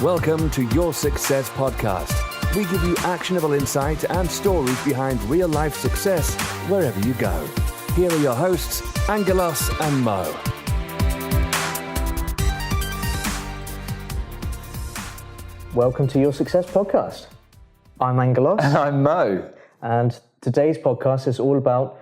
Welcome to Your Success Podcast. We give you actionable insight and stories behind real-life success wherever you go. Here are your hosts, Angelos and Mo. Welcome to Your Success Podcast. I'm Angelos. And I'm Mo. And today's podcast is all about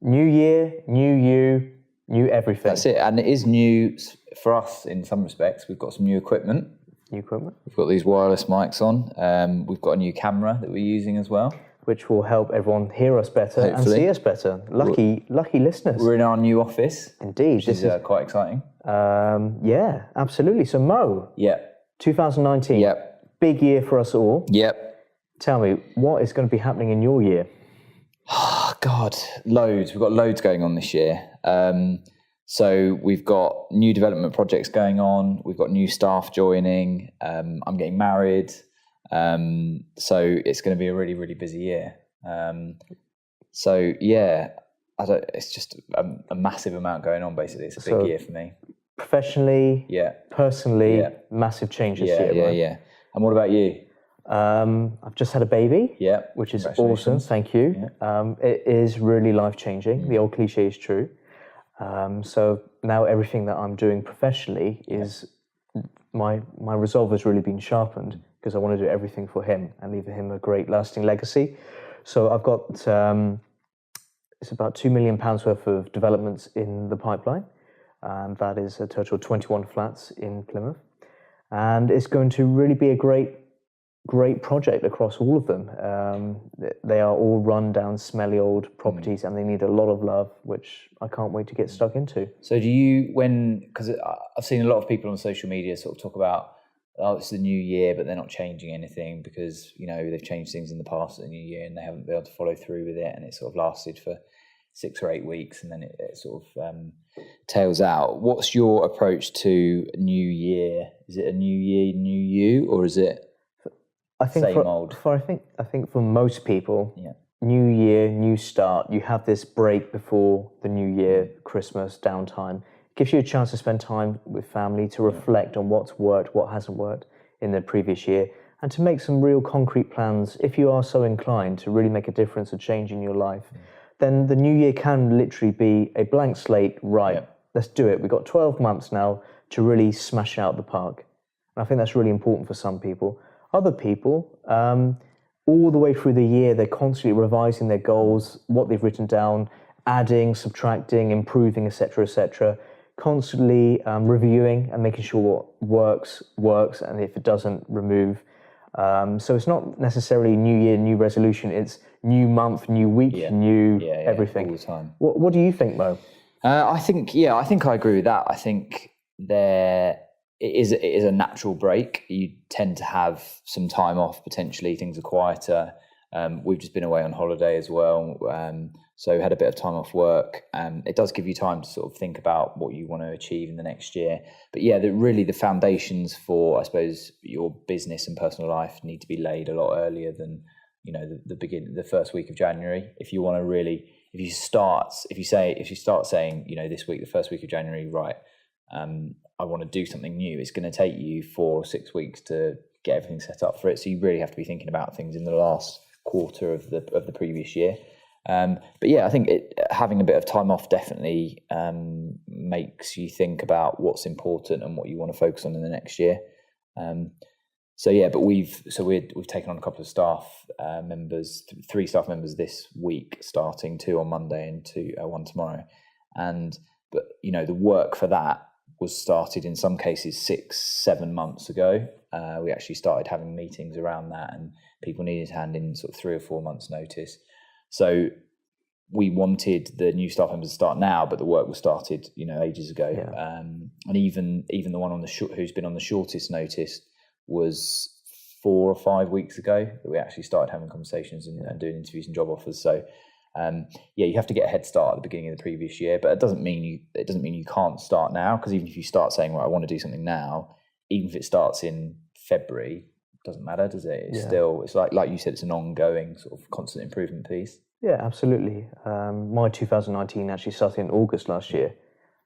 new year, new you, new everything. That's it. And it is new for us in some respects. We've got some new equipment. New equipment. We've got these wireless mics on. We've got a new camera that we're using as well, which will help everyone hear us better and see us better. Lucky listeners. We're in our new office. Indeed. Which is quite exciting. Yeah, absolutely. So Mo. Yeah. 2019. Yep. Big year for us all. Yep. Tell me, what is going to be happening in your year? Oh, God, loads. We've got loads going on this year. So we've got new development projects going on. We've got new staff joining. I'm getting married. So it's going to be a really, really busy year. So yeah, it's just a massive amount going on. Basically, it's a big year for me. Professionally, personally, massive changes here. Yeah. And what about you? I've just had a baby. Yeah, which is awesome. Thank you. Yeah. It is really life changing. The old cliche is true. So now everything that I'm doing professionally is my resolve has really been sharpened because I want to do everything for him and leave him a great lasting legacy. So I've got it's about £2 million worth of developments in the pipeline, and that is a total of 21 flats in Plymouth, and it's going to really be a great project across all of them. They are all run down, smelly old properties, and they need a lot of love, which I can't wait to get stuck into. So because I've seen a lot of people on social media sort of talk about, oh, it's the new year, but they're not changing anything because, they've changed things in the past at the new year and they haven't been able to follow through with it. And it sort of lasted for 6 or 8 weeks and then it sort of tails out. What's your approach to new year? Is it a new year, new you, or is it same old? I think for most people, new year, new start. You have this break before the new year, Christmas, downtime. Gives you a chance to spend time with family, to reflect on what's worked, what hasn't worked in the previous year, and to make some real concrete plans, if you are so inclined, to really make a difference, a change in your life. Then the new year can literally be a blank slate, let's do it. We've got 12 months now to really smash out the park. And I think that's really important for some people. Other people, all the way through the year, they're constantly revising their goals, what they've written down, adding, subtracting, improving, etc., constantly reviewing and making sure what works, and if it doesn't, remove. So it's not necessarily new year, new resolution. It's new month, new week, new everything. All the time. What do you think, Mo? I think I agree with that. I think it is a natural break. You tend to have some time off, potentially. Things are quieter. We've just been away on holiday as well. So had a bit of time off work. It does give you time to sort of think about what you want to achieve in the next year. But really the foundations for, I suppose, your business and personal life need to be laid a lot earlier than, the first week of January. If you want to really, if you start saying, this week, the first week of January, right, I want to do something new, it's going to take you 4 or 6 weeks to get everything set up for it. So you really have to be thinking about things in the last quarter of the previous year. I think having a bit of time off definitely makes you think about what's important and what you want to focus on in the next year. But we've taken on a couple of staff members, 3 staff members this week, starting 2 on Monday and 1 tomorrow. But the work for that was started in some cases 6-7 months ago. We actually started having meetings around that, and people needed to hand in sort of 3 or 4 months notice. So we wanted the new staff members to start now, but the work was started, ages ago. Yeah. And even the one who's been on the shortest notice was 4 or 5 weeks ago that we actually started having conversations and doing interviews and job offers. So you have to get a head start at the beginning of the previous year, but it doesn't mean you can't start now, because even if you start saying, right, I want to do something now, even if it starts in February, it doesn't matter, does it? It's still, it's like you said, it's an ongoing sort of constant improvement piece. Yeah, absolutely. My 2019 actually started in August last year.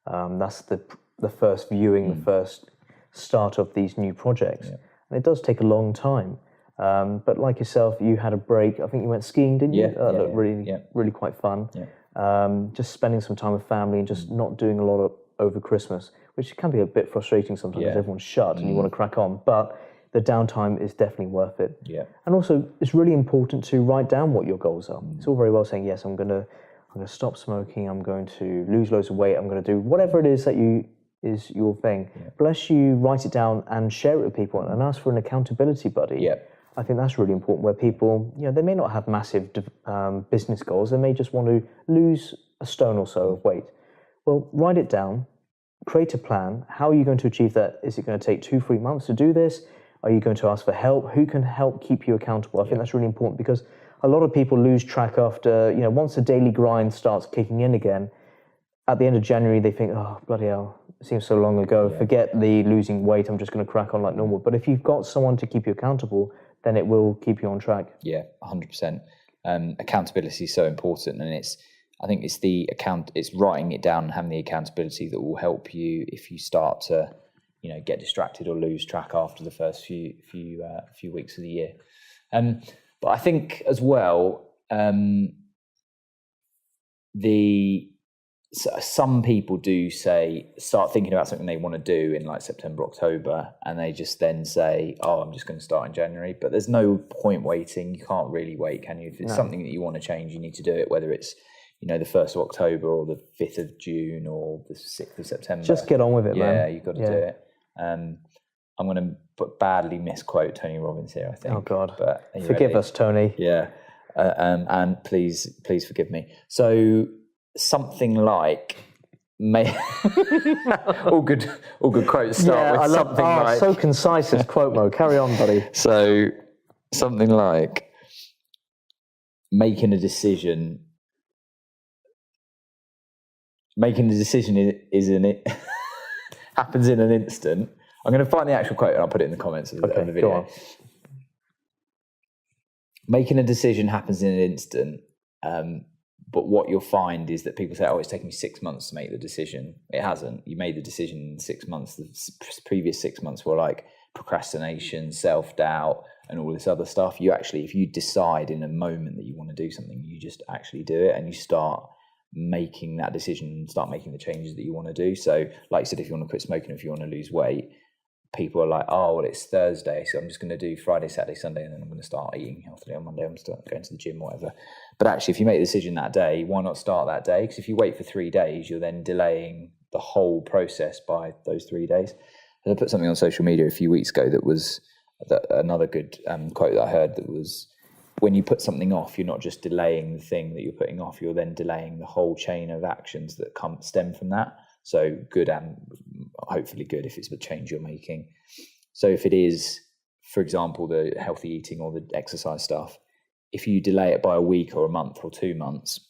That's the first viewing, the first start of these new projects. and it does take a long time. But like yourself, you had a break. I think you went skiing, didn't you? That looked really quite fun. Just spending some time with family and just not doing a lot over Christmas, which can be a bit frustrating sometimes. Everyone's shut and you want to crack on, but the downtime is definitely worth it. And also, it's really important to write down what your goals are. It's all very well saying, yes, I'm going to stop smoking, I'm going to lose loads of weight, I'm going to do whatever it is that is your thing. But unless you write it down and share it with people and ask for an accountability buddy, I think that's really important, where people, they may not have massive business goals, they may just want to lose a stone or so of weight. Well, write it down, create a plan. How are you going to achieve that? Is it going to take 2-3 months to do this? Are you going to ask for help? Who can help keep you accountable? I think that's really important, because a lot of people lose track after, once the daily grind starts kicking in again. At the end of January, they think, oh, bloody hell, it seems so long ago. Forget the losing weight. I'm just going to crack on like normal. But if you've got someone to keep you accountable, then it will keep you on track. Yeah, 100%. Accountability is so important, and I think it's writing it down and having the accountability that will help you if you start to, get distracted or lose track after the first few weeks of the year. But I think as well, some people do start thinking about something they want to do in like September, October, and they just then say, oh, I'm just going to start in January. But there's no point waiting. You can't really wait, can you? If it's something that you want to change, you need to do it, whether it's, the 1st of October or the 5th of June or the 6th of September. Just get on with it, man. Yeah, you've got to do it. I'm going to badly misquote Tony Robbins here, I think. Oh, God. But forgive us, Tony. Yeah. And please forgive me. So something like... all good quotes start with something like... so concise as quote mode. Carry on, buddy. So something like making a decision happens in an instant. I'm going to find the actual quote and I'll put it in the comments of the video. Go on. Making a decision happens in an instant, but what you'll find is that people say, oh, it's taken me 6 months to make the decision. It hasn't. You made the decision in 6 months. The previous 6 months were like procrastination, self-doubt, and all this other stuff. If you decide in a moment that you want to do something, you just actually do it, and you start making that decision and start making the changes that you want to do. So like I said, if you want to quit smoking, if you want to lose weight, people are like, oh, well, it's Thursday, so I'm just going to do Friday, Saturday, Sunday, and then I'm going to start eating healthily on Monday. I'm going to the gym, whatever. But actually, if you make the decision that day, why not start that day? Because if you wait for 3 days, you're then delaying the whole process by those 3 days. And I put something on social media a few weeks ago that was another good quote that I heard, that was, when you put something off, you're not just delaying the thing that you're putting off, you're then delaying the whole chain of actions that stem from that. So good, and hopefully good if it's the change you're making. So if it is, for example, the healthy eating or the exercise stuff, if you delay it by a week or a month or 2 months,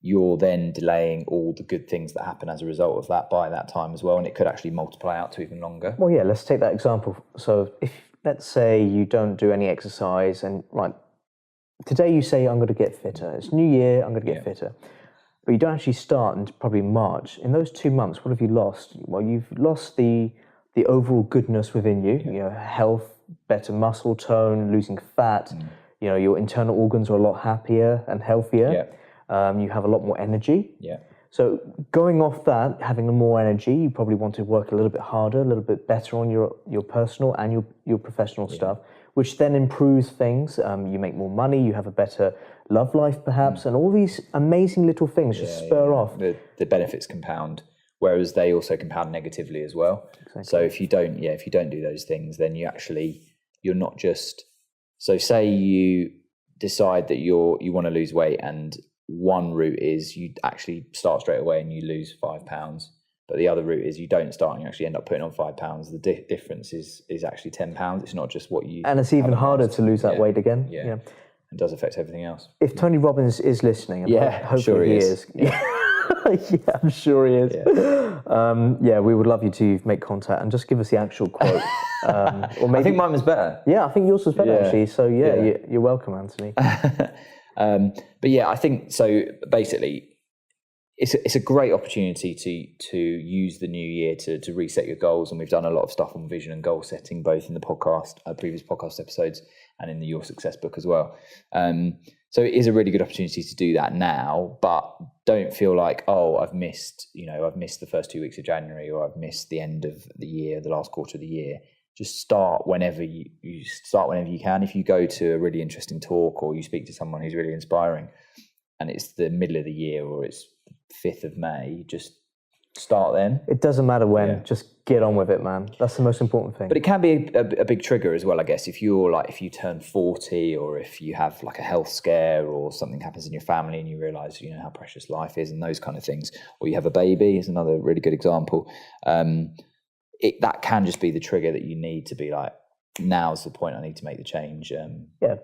you're then delaying all the good things that happen as a result of that by that time as well. And it could actually multiply out to even longer. Well, yeah, let's take that example. So if, let's say you don't do any exercise and today you say, I'm going to get fitter. It's New Year, I'm going to get fitter. But you don't actually start until probably March. In those 2 months, what have you lost? Well, you've lost the overall goodness within you, health, better muscle tone, losing fat, your internal organs are a lot happier and healthier. You have a lot more energy. So going off that, having more energy, you probably want to work a little bit harder, a little bit better on your personal and your professional stuff, which then improves things. You make more money, you have a better love life perhaps, and all these amazing little things just spur off. The benefits compound, whereas they also compound negatively as well. Exactly. So if you don't do those things, then you're not just, so say you decide that you want to lose weight, and one route is you actually start straight away and you lose 5 pounds. But the other route is you don't start and you actually end up putting on 5 pounds. The difference is actually 10 pounds. It's not just what you... And it's even harder to lose that weight again. Yeah. It does affect everything else. If Tony Robbins is listening, and hopefully sure he is. Yeah, I'm sure he is. We would love you to make contact and just give us the actual quote. Or maybe, I think mine was better. Yeah, I think yours was better actually. So you're welcome, Anthony. But I think so. Basically, it's a great opportunity to use the new year to reset your goals. And we've done a lot of stuff on vision and goal setting, both in the podcast, previous podcast episodes, and in the Your Success book as well. So it is a really good opportunity to do that now, but don't feel like, oh, I've missed the first 2 weeks of January, or I've missed the end of the year, the last quarter of the year. Just start whenever you can. If you go to a really interesting talk, or you speak to someone who's really inspiring, and it's the middle of the year, or it's 5th of May, just start then. It doesn't matter when, just get on with it, man. That's the most important thing. But it can be a big trigger as well, I guess. If you turn 40, or if you have like a health scare, or something happens in your family and you realise, how precious life is and those kind of things, or you have a baby, is another really good example. That can just be the trigger that you need to be like, now's the point I need to make the change.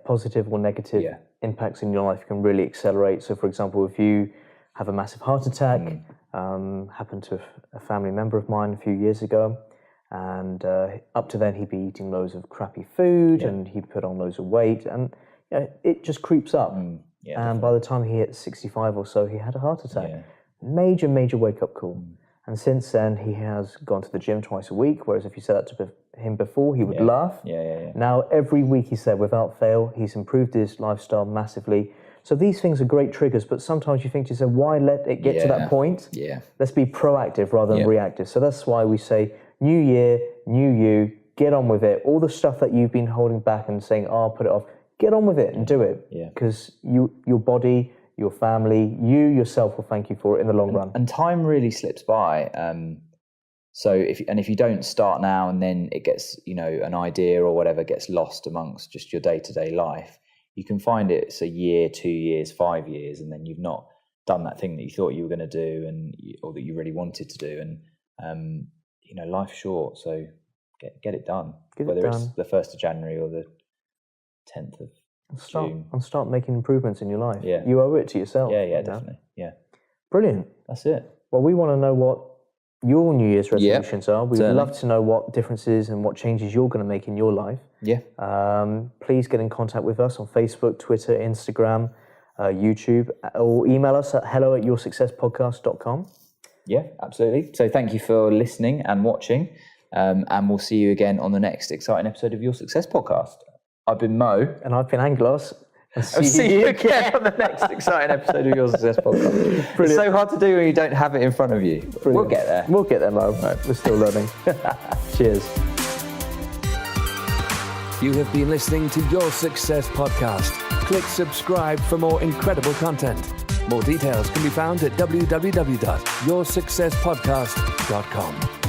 Positive or negative impacts in your life can really accelerate. So, for example, if you have a massive heart attack, happened to a family member of mine a few years ago, and up to then he'd be eating loads of crappy food, and he'd put on loads of weight, and it just creeps up. And by the time he hit 65 or so, he had a heart attack. Major wake-up call. And since then, he has gone to the gym twice a week, whereas if you said that to him before, he would laugh. Now, every week, he said, without fail, he's improved his lifestyle massively. So these things are great triggers, but sometimes you think to yourself, why let it get to that point? Let's be proactive rather than reactive. So that's why we say, new year, new you, get on with it. All the stuff that you've been holding back and saying, oh, I'll put it off, get on with it and do it. Because your body, your family, you yourself will thank you for it in the long run. And time really slips by. So if you don't start now, and then it gets, an idea or whatever gets lost amongst just your day-to-day life, you can find it's a year, 2 years, 5 years, and then you've not done that thing that you thought you were going to do, or that you really wanted to do. And life's short, so get it done. Whether it's the 1st of January or the 10th of June. And start making improvements in your life. Yeah. You owe it to yourself. Yeah, definitely. Yeah. Brilliant. That's it. Well, we want to know what your New Year's resolutions are. We'd love to know what differences and what changes you're going to make in your life. Please get in contact with us on Facebook, Twitter, Instagram, YouTube, or email us at hello@yoursuccesspodcast.com. Yeah, absolutely. So thank you for listening and watching, and we'll see you again on the next exciting episode of Your Success Podcast. I've been Mo. And I've been Angelos. I'll see you again on the next exciting episode of Your Success Podcast. It's so hard to do when you don't have it in front of you. Brilliant. We'll get there. We'll get there, Mo. Right. We're still learning. Cheers. You have been listening to Your Success Podcast. Click subscribe for more incredible content. More details can be found at www.yoursuccesspodcast.com.